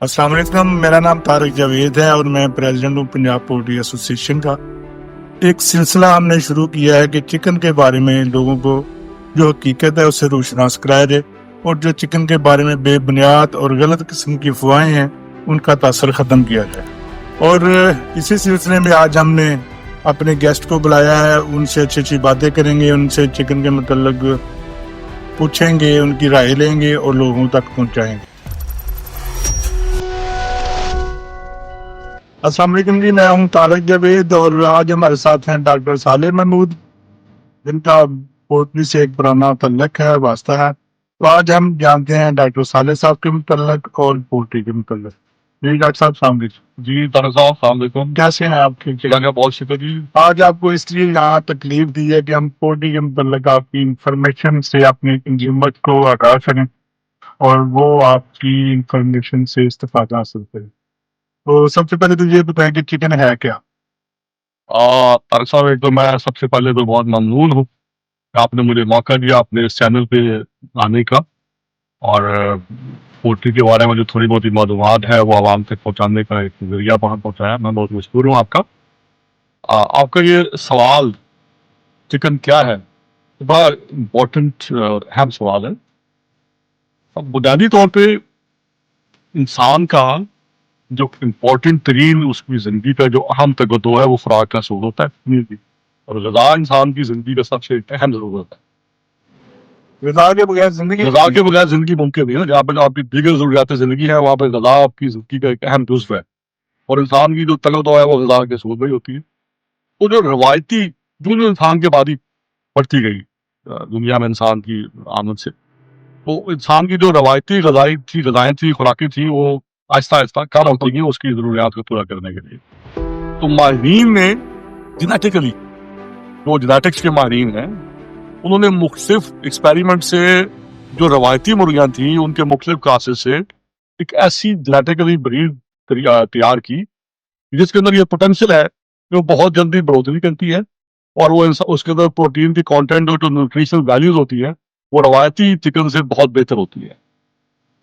السلام علیکم، میرا نام طارق جاوید ہے اور میں پریزیڈنٹ ہوں پنجاب پولٹری ایسوسی ایشن کا۔ ایک سلسلہ ہم نے شروع کیا ہے کہ چکن کے بارے میں لوگوں کو جو حقیقت ہے اسے روشناس کرایا جائے، اور جو چکن کے بارے میں بے بنیاد اور غلط قسم کی افواہیں ہیں ان کا تاثر ختم کیا جائے۔ اور اسی سلسلے میں آج ہم نے اپنے گیسٹ کو بلایا ہے، ان سے اچھی اچھی باتیں کریں گے، ان سے چکن کے متعلق پوچھیں گے، ان کی رائے لیں گے اور لوگوں تک پہنچائیں گے۔ السلام علیکم جی، میں ہوں طارق جاوید اور آج ہمارے ساتھ ہیں ڈاکٹر صالح محمود، جن کا پولٹری سے ایک پرانا تعلق ہے، واسطہ ہے۔ تو آج ہم جانتے ہیں ڈاکٹر صالح صاحب کے متعلق اور پولٹری کے متعلق۔ جی ڈاکٹر صاحب السلام علیکم۔ جی طارق صاحب السلام علیکم۔ کیسے ہیں آپ؟ ٹھیک اللہ کا بہت شکر جی۔ آج آپ کو اس لیے یہاں تکلیف دی ہے کہ ہم پولٹری کے متعلق آپ کی انفارمیشن سے اپنے کنزیومر کو آگاہ کریں اور وہ آپ کی انفارمیشن سے استفادہ حاصل کریں۔ تو سب سے پہلے تو یہ بتائیں کہ چکن ہے کیا؟ طارق صاحب ایک تو میں سب سے پہلے تو بہت ممنون ہوں کہ آپ نے مجھے موقع دیا اپنے اس چینل پہ آنے کا، اور پولٹری کے بارے میں جو تھوڑی بہت معلومات ہے وہ عوام تک پہنچانے کا ایک ذریعہ وہاں پہنچایا۔ میں بہت مشکور ہوں آپ کا۔ آپ کا یہ سوال چکن کیا ہے بڑا امپورٹنٹ اور اہم سوال ہے۔ اب بنیادی طور پہ انسان کا جو امپورٹنٹ ترین اس کی زندگی کا جو اہم تقاضا ہے وہ خوراک کا حصول ہوتا ہے، اور غذا انسان کی زندگی کا سب سے اہم ضرورت ہے۔ غذا کے بغیر زندگی غذا کے بغیر زندگی ممکن نہیں ہے۔ جہاں پہ آپ کی دیگر ضروریات زندگی ہے وہاں پہ غذا آپ کی زندگی کا ایک اہم جزو ہے، اور انسان کی جو تقاضا ہے وہ غذا کے حصول میں ہی ہوتی ہے۔ تو جو روایتی جو انسان کے بعد ہی بڑھتی گئی دنیا میں انسان کی آمد سے، تو انسان کی جو روایتی غذائیں تھی خوراکیں تھی وہ آہستہ آہستہ کم ہوتی گئی اس کی ضروریات کو پورا کرنے کے لیے۔ تو ماہرین نے جینیٹیکلی، جو جینیٹکس کے ماہرین ہیں، انہوں نے مختلف ایکسپیریمنٹ سے جو روایتی مرغیاں تھیں ان کے مختلف کلاسز سے ایک ایسی جینیٹیکلی بریڈ تیار کی جس کے اندر یہ پوٹینشیل ہے کہ وہ بہت جلدی بڑھوتری کرتی ہے، اور وہ اس کے اندر پروٹین کی کانٹینٹ اور جو نیوٹریشنل ویلیوز ہوتی ہے وہ روایتی چکن سے بہت بہتر ہوتی ہے۔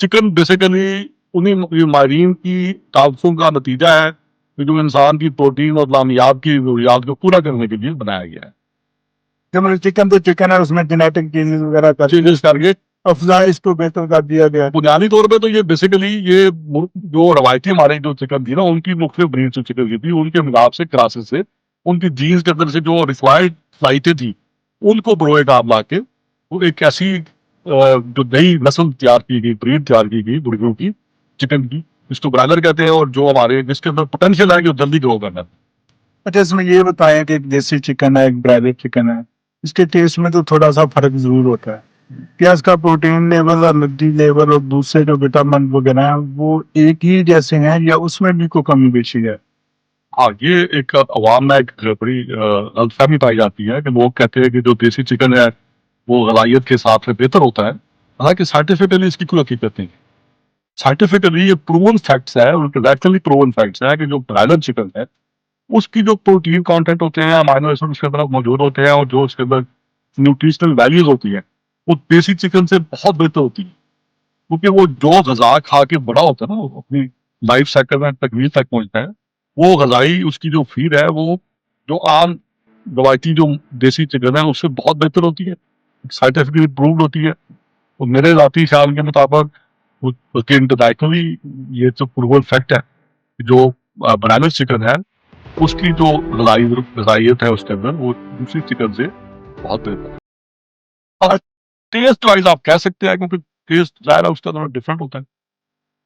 چکن بیسیکلی انہیں ماہرین کی تعاون کا نتیجہ ہے کہ جو انسان کی پروٹین اور لامعیاب کی ضروریات کو پورا کرنے کے لیے بنایا گیا ہے۔ چکن تو چکن ہے، اس میں جینیٹک چینجز وغیرہ چینجز کر کے افزائش کو بہتر کر دیا گیا۔ بنیادی طور پہ تو یہ بیسیکلی یہ جو روایتی ہمارے جو چکن تھی نا ان کی مختلف بریڈ سے چکن کی تھی، ان کے ملاپ سے کراسز سے ان کی جینز کے اندر سے جو ریکوائرڈ صلاحیتیں تھی ان کو بروئے کام لا کے وہ ایک ایسی جو نئی نسل تیار کی گئی، بریڈ تیار کی گئی مرغیوں کی، چکن کی، جس کو برائلر کہتے ہیں، اور جو ہمارے جس کے اندر پوٹینشیل ہے کہ جلدی گرو کرنا ہے۔ اچھا، اس میں یہ بتائیں کہ ایک دیسی چکن ہے، ایک برائلر چکن ہے، اس کے ٹیسٹ میں تو تھوڑا سا فرق ضرور ہوتا ہے۔ کیا اس کا پروٹین لیول اور انرجی لیول اور دوسرے جو وٹامن وغیرہ ہیں وہ ایک ہی جیسے ہیں یا اس میں بھی کوئی کمی بیشی ہے؟ ہاں، یہ ایک عوام میں ایک بڑی غلط فہمی پائی جاتی ہے کہ لوگ کہتے ہیں کہ جو دیسی چکن ہے وہ غذائیت کے حساب سے بہتر ہوتا ہے، حالانکہ سائنٹیفکلی اس کی کوئی حقیقت نہیں ہے۔ سائنٹیفکلی یہ پروون فیکٹس ہے، ریکٹلی پروون فیکٹس ہے کہ جو برائلر چکن ہے اس کی جو پروٹین کانٹینٹ ہوتے ہیں، امائنو ایسڈ اس کے اندر موجود ہوتے ہیں، اور جو اس کے اندر نیوٹریشنل ویلیوز ہوتی ہیں وہ دیسی چکن سے بہت بہتر ہوتی ہے، کیونکہ وہ جو غذا کھا کے بڑا ہوتا ہے نا وہ اپنی لائف سائیکل میں تکمیل تک پہنچتا ہے، وہ غذائی اس کی جو فیڈ ہے وہ جو عام روایتی جو دیسی چکن ہے اس سے بہت بہتر ہوتی ہے، سائنٹیفکلی پرووڈ ہوتی ہے۔ تو میرے ذاتی خیال کے مطابق انٹرنیشنلی یہ تو پروون فیکٹ ہے کہ جو برائلر چکن ہے اس کی جو غذائیت ہے اس کے اندر وہ دوسری چکن سے بہت بہتر ہے۔ ٹیسٹ وائز آپ کہہ سکتے ہیں کیونکہ ٹیسٹ ظاہر ہے اس کا تھوڑا ڈفرینٹ ہوتا ہے۔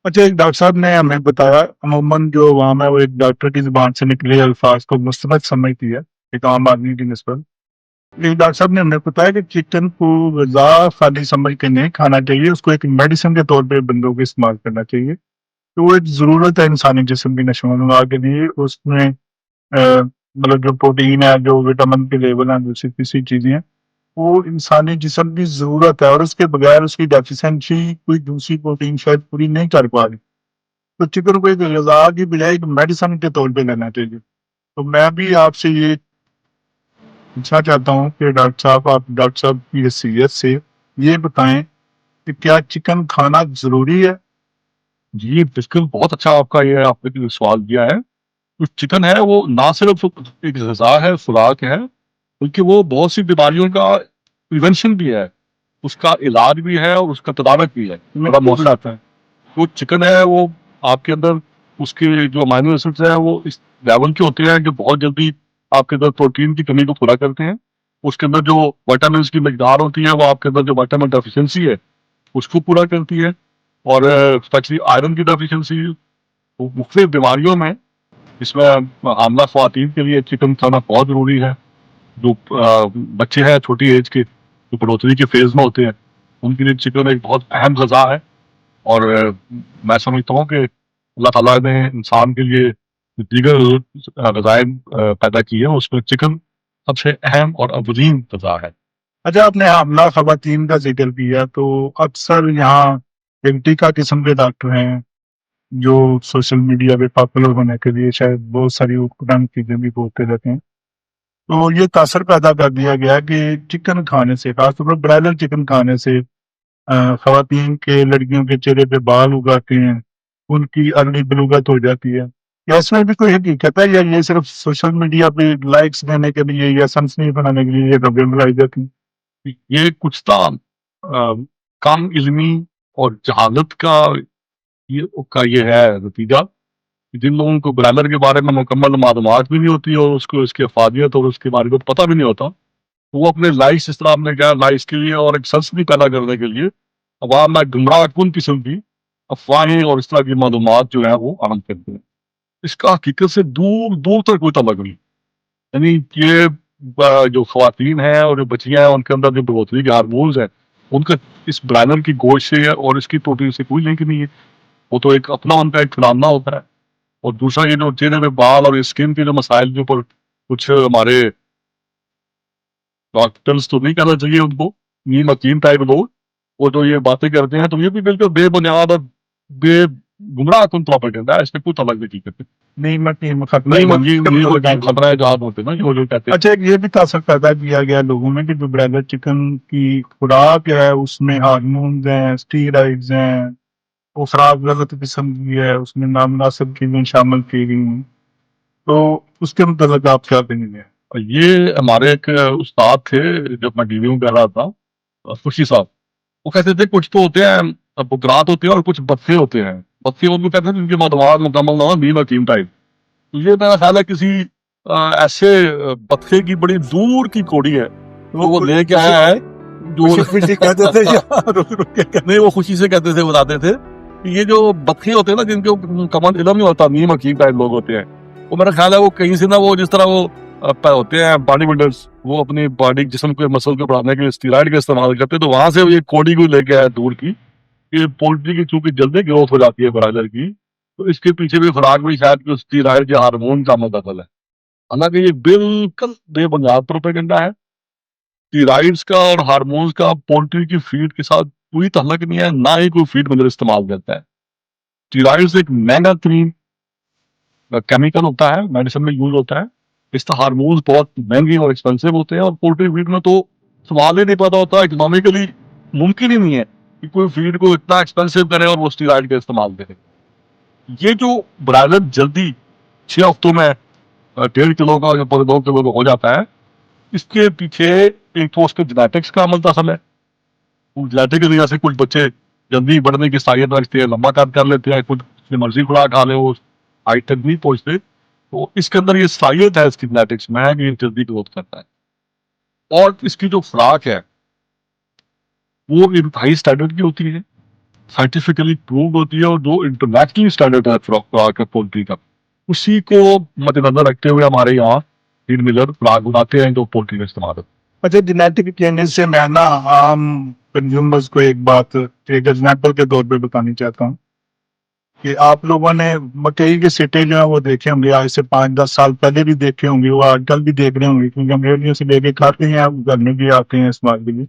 اچھا، ایک ڈاکٹر صاحب نے ہمیں بتایا عموماً جو عوام ہے وہ ایک ڈاکٹر کی زبان سے نکلے الفاظ کو مستند سمجھتی ہے ایک عام آدمی کی نسبت۔ ایک ڈاکٹر صاحب نے ہمیں بتایا کہ چکن کو غذا خالی سمجھ کے نہیں کھانا چاہیے، اس کو ایک میڈیسن کے طور پہ بندوں کو استعمال کرنا چاہیے، تو وہ ایک ضرورت ہے انسانی جسم کی نشو و نما کے لیے۔ اس میں مطلب جو پروٹین ہے، جو وٹامن کے لیول ہیں، دوسری تیسری چیزیں ہیں، وہ انسانی جسم کی ضرورت ہے، اور اس کے بغیر اس کی ڈیفیشنسی کوئی دوسری پروٹین شاید پوری نہیں کر پا رہی۔ تو چکن کو ایک غذا کی بجائے ایک میڈیسن کے طور پہ لینا چاہیے۔ تو میں بھی آپ سے یہ پوچھنا چاہتا ہوں کہ ڈاکٹر صاحب، آپ ڈاکٹر صاحب کی حیثیت سے یہ بتائیں کہ کیا چکن کھانا ضروری ہے؟ جی بالکل، بہت اچھا آپ کا یہ آپ نے جو سوال کیا ہے. جو چکن ہے وہ نہ صرف ایک غذا ہے، خوراک ہے، بلکہ وہ بہت سی بیماریوں کا پریونشن بھی ہے، اس کا علاج بھی ہے اور اس کا تدارک بھی ہے، بڑا مؤثر آتا ہے. جو چکن ہے وہ آپ کے اندر اس کے جو امائنو ایسڈز ہیں وہ اس لیول کے ہوتے ہیں جو بہت جلدی آپ کے اندر پروٹین کی کمی کو پورا کرتے ہیں. اس کے اندر جو وائٹامنس کی مقدار ہوتی ہے وہ آپ کے اندر جو وائٹامن ڈیفیشنسی ہے اس کو پورا کرتی ہے. اور اسپیشلی آئرن کی ڈیفیشنسی مختلف بیماریوں میں، اس میں حاملہ خواتین کے لیے چکن کھانا بہت ضروری ہے. جو بچے ہیں چھوٹی ایج کے جو بڑھوتری کے فیز میں ہوتے ہیں ان کے لیے چکن ایک بہت اہم غذا ہے. اور میں سمجھتا ہوں کہ اللہ تعالیٰ نے انسان کے لیے دیگر غذائیں پیدا کی ہے، اس میں چکن سب سے اہم اور اولین غذا ہے. اچھا، آپ نے حاملہ خواتین کا ذکر کیا تو اکثر یہاں ایک ٹیکا قسم کے ڈاکٹر ہیں جو سوشل میڈیا پہ پاپولر ہونے کے لیے شاید بہت ساری رنگ چیزیں بھی بولتے رہتے ہیں. تو یہ تاثر پیدا کر دیا گیا کہ چکن کھانے سے، خاص طور پر برائلر چکن کھانے سے خواتین کے، لڑکیوں کے چہرے پہ بال اگاتے ہیں، ان کی ارلی بلوغت ہو جاتی ہے. یا اس میں بھی کوئی حقیقت ہے یا یہ صرف سوشل میڈیا پہ لائکس دینے کے لیے یا سنسنی بنانے کے لیے یہ خبریں بنائی جاتی ہیں؟ یہ کچھ تھا کم علمی اور جہالت کا یہ ہے نتیجہ. جن لوگوں کو برائلر کے بارے میں مکمل معلومات بھی نہیں ہوتی اور اس کو اس کی افادیت اور اس کے بارے میں پتہ بھی نہیں ہوتا، وہ اپنے لائکس، اس طرح نے کیا لائکس کے لیے اور ایک سنسنی پیدا کرنے کے لیے عوام میں گمراہ کن قسم کی افواہیں اور اس طرح کی معلومات جو ہیں وہ عام کرتے ہیں. اس کا حقیقت سے دور دور تک کوئی تعلق نہیں. یعنی یہ جو خواتین ہیں اور جو بچیاں ہیں ان کے اندر جو بڑھوتری کے ہارمونز ہیں ان کا اس برائلر کی گوشت سے اور اس کی پروٹین سے کوئی لنک نہیں ہے. وہ تو ایک اپنا ان کا ایک فنامنا ہوتا ہے. اور دوسرا یہ جو چہرے میں بال اور اسکن کے جو مسائل کے اوپر کچھ ہمارے ڈاکٹرز تو نہیں کہنا چاہیے ان کو، نیم حکیم ٹائپ لوگ، وہ جو یہ باتیں کرتے ہیں تو یہ بھی بالکل بے بنیاد اور بے گمراہ کن پروپیگنڈا ہے. اس میں کوئی تعلق نہیں کرتے. نہیں متیم خطرہ نہیں خطرہ جہاد ہوتے نا جو کہتے ہیں. اچھا، ایک یہ بھی تاثر پیدا کیا گیا لوگوں میں کہ جو برائلر چکن کی خوراک ہے اس میں ہارمونز ہیں، اسٹیرائڈز ہیں، وہ خراب غلط قسم کی ہے، اس میں نامناسب چیزیں شامل کی گئی ہیں. تو اس کے متعلق آپ کیا کہیں گے؟ یہ ہمارے ایک استاد تھے جب میں ٹی وی میں کہہ رہا تھا، خوشی صاحب، وہ کہتے تھے کچھ تو ہوتے ہیں بکرات ہوتے ہیں اور کچھ بطخے ہوتے ہیں. بطخے ان کو کہتے ہیں جن کی معلومات مکمل نہ ہو، نیم حکیم ٹائپ. یہ میرا خیال ہے کسی ایسے بطخے کی بڑی دور کی کوڑی ہے جو وہ لے کے آیا ہے. جو نہیں، وہ خوشی سے کہتے تھے، بتاتے تھے کہ یہ جو بطخے ہوتے ہیں نا جن کے کمال علم نہیں ہوتا، نیم حکیم ٹائپ لوگ ہوتے ہیں، وہ میرا خیال ہے وہ کہیں سے نہ وہ جس طرح وہ ہوتے ہیں باڈی بلڈرز، وہ اپنی باڈی جسم کے مسل کو بڑھانے کے لیے اسٹیرائڈ کا استعمال کرتے ہیں، تو وہاں سے یہ کوڑی کو لے کے آیا دور کی. یہ پولٹری کی چونکہ جلدی گروتھ ہو جاتی ہے برائلر کی، تو اس کے پیچھے بھی خوراک بھی شاید کہ اسٹیرائڈ کے ہارمون کا مدخل ہے. حالانکہ یہ بالکل بے بنیاد پروپیگنڈا ہے. اسٹیرائڈز کا اور ہارمونز کا پولٹری کی فیڈ کے ساتھ کوئی تعلق نہیں ہے، نہ ہی کوئی فیڈ مدر استعمال کرتا ہے. اسٹیرائڈز ایک مہنگا ترین کیمیکل ہوتا ہے، میڈیسن میں یوز ہوتا ہے. اس کا ہارمونز بہت مہنگے اور ایکسپینسو ہوتے ہیں، اور پولٹری فیڈ میں تو سوال ہی نہیں پیدا ہوتا، اکنامیکلی ممکن ہی نہیں ہے کہ کوئی فیڈ کو اتنا ایکسپینسو کرے اور وہ اسٹیرائڈ کا استعمال کرے. یہ جو برائلر جلدی 6 ہفتوں میں 1.5 کلو کا یا 2 کلو کا ہو جاتا ہے، اس کے پیچھے ایک تو اس کے جینیٹکس کا عمل دخل ہے. جینیٹک کی وجہ سے کچھ بچے جلدی بڑھنے کی صلاحیت رکھتے ہیں، لمبا قد کر لیتے ہیں، کچھ اپنی مرضی خوراک کھا لے وہ ہائٹ تک نہیں پہنچتے. تو اس کے اندر یہ صلاحیت ہے اس کی جینیٹکس میں کہ یہ جلدی گروتھ کرتا ہے. اور اس کی جو خوراک ہے وہ انتہائی اسٹینڈرڈ کی ہوتی ہے، سائنٹیفکلی پرووڈ ہوتی ہے، اور جو انٹرنیشنل اسٹینڈرڈ ہے خوراک ہے پولٹری کا، اسی کو مد نظر رکھتے ہوئے ہمارے یہاں فیڈ ملر خوراک بناتے ہیں جو پولٹری کا استعمال ہوتا ہے. اچھا، جینیٹک چینج سے میں نا عام کنزیومرز کو ایک بات ایک ایگزامپل کے طور پہ بتانی چاہتا ہوں کہ آپ لوگوں نے مکئی کے سٹے جو ہیں وہ دیکھے ہوں گے، آج سے 5-10 سال پہلے بھی دیکھے ہوں گے، وہ آج کل بھی دیکھ رہے ہوں گے کیونکہ ہم ریڈیو سے لے کے کھاتے ہیں، آپ گھر میں بھی آتے ہیں استعمال کے لیے.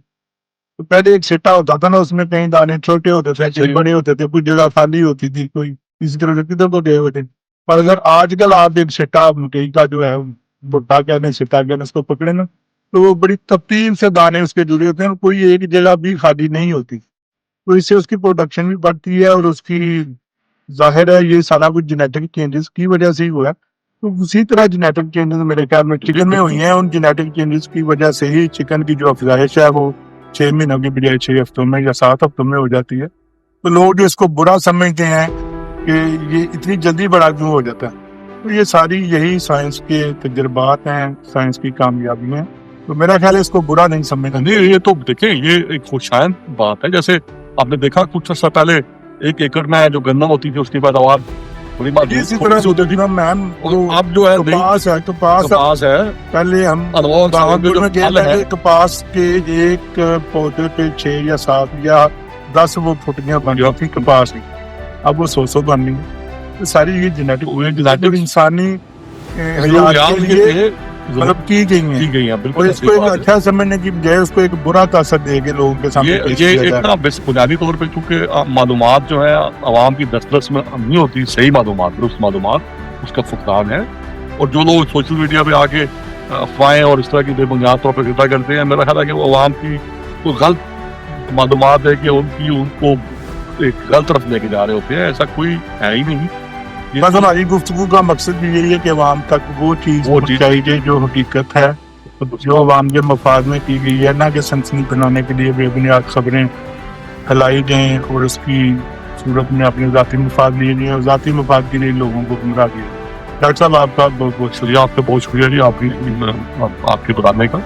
تو پہلے ایک سٹا ہوتا تھا نا، اس میں کئی دانے چھوٹے ہوتے تھے، کئی بڑے ہوتے تھے، کوئی جگہ خالی ہوتی تھی، کوئی کسی طرح سے کدھر تو گئے ہوئے تھے. پر اگر آج کل آپ ایک سٹا مکئی کا جو ہے بھٹا کہنے سٹا کہنے اس کو پکڑے نا، تو وہ بڑی تفصیل سے دانے اس کے جڑے ہوتے ہیں، اور کوئی ایک جگہ بھی خالی نہیں ہوتی. تو اس سے اس کی پروڈکشن بھی بڑھتی ہے اور اس کی ظاہر ہے یہ سارا کچھ جینیٹک چینجز کی وجہ سے ہی ہوا ہے. تو اسی طرح جینیٹک چینجز میرے خیال میں چکن میں ہوئی ہیں. ان جینیٹک چینجز کی وجہ سے ہی چکن کی جو افزائش ہے وہ 6 مہینوں کی بجائے 6 ہفتوں میں یا 7 ہفتوں میں ہو جاتی ہے. تو لوگ جو اس کو برا سمجھتے ہیں کہ یہ اتنی جلدی بڑا کیوں ہو جاتا ہے. تو یہ ساری یہی سائنس کے تجربات ہیں, سائنس کی کامیابی ہیں. تو میرا خیال ہے اس کو برا نہیں سمجھنا. نہیں, یہ تو دیکھیں یہ ایک خوشائند بات ہے. جیسے آپ نے دیکھا کچھ عرصہ پہلے 1 ایکڑ میں جو گندم ہوتی تھی اس کی پیداوار بڑی بات اسی طرح سے ہوتی تھی نا میم. اب جو ہے کپاس ہے پہلے ہم کپاس کے ایک پودے پہ 6 یا 7 یا 10 وہ پھٹیاں بن جاتی کپاس کی. اب وہ 100 بن رہی ہیں. ساری یہ جینیٹک انسانی حیات کے لیے مطلب کی گئی ہیں. اور اس کو ایک اچھا سمجھنے کی بجائے اس کو ایک برا تاثر دے کے لوگوں کے سامنے یہ ایک نا بنیادی طور پہ چونکہ معلومات جو ہے عوام کی دسترس میں نہیں ہوتی, صحیح معلومات درست معلومات, اس کا فقدان ہے. اور جو لوگ سوشل میڈیا پہ آ کے افواہیں اور اس طرح کی بے بنیاد طور پہ ذکر کرتے ہیں, میرا خیال ہے کہ وہ عوام کی کوئی غلط معلومات ہے کہ ان کو ایک غلط طرف لے کے جا رہے ہوتے ہیں. ایسا کوئی ہے ہی نہیں. بس ہماری گفتگو کا مقصد بھی یہی ہے کہ عوام تک وہ چیز چاہیے جو حقیقت ہے, جو عوام کے مفاد میں کی گئی ہے, نہ کہ سنسنی پھیلانے کے لیے بے بنیاد خبریں پھیلائی جائیں اور اس کی صورت میں اپنے ذاتی مفاد لیے جائیں اور ذاتی مفاد کے لیے لوگوں کو گمراہ کیا. ڈاکٹر صاحب آپ کا بہت بہت شکریہ. آپ کا بہت شکریہ جی آپ کی بتانے کا.